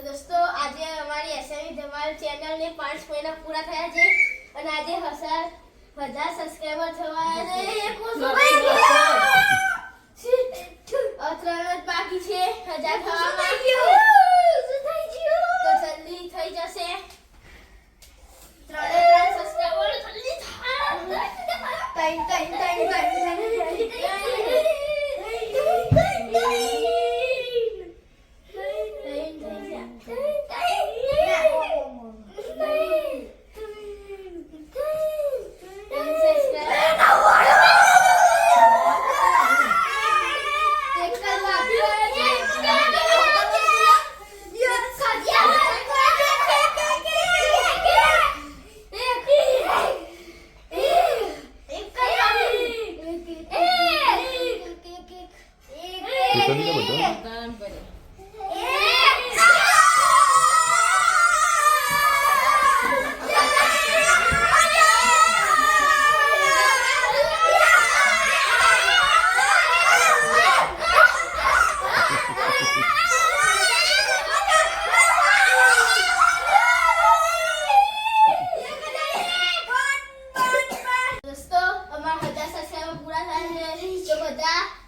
દોસ્તો આજે અમારી એસએમઈ ધમાલ ચેનલને 5 મહિના પૂરા થયા છે અને આજે 1000 સબસ્ક્રાઇબર થવા છે. 3 જ બાકી છે 1000 થવામાં. તો જલ્દી થઈ જશે. 3 સબસ્ક્રાઇબર જલ્દી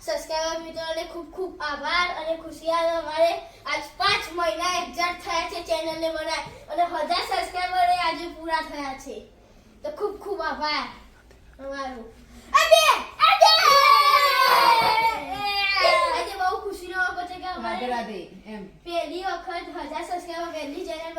સબસ્ક્રાઇબર મિત્રોને ખૂબ ખૂબ આભાર અને ખુશિયાલ. અમારે આજ 5 મહિના એક્ઝેક્ટ થયા છે ચેનલને બનાવી અને 1000 સબસ્ક્રાઇબર આજે પૂરા થયા છે. તો ખૂબ ખૂબ આભાર અમારો. આજે બહુ ખુશીનો મોકો છે કે અમારે પહેલી વખત 1000 સબસ્ક્રાઇબર પહેલી ચેનલ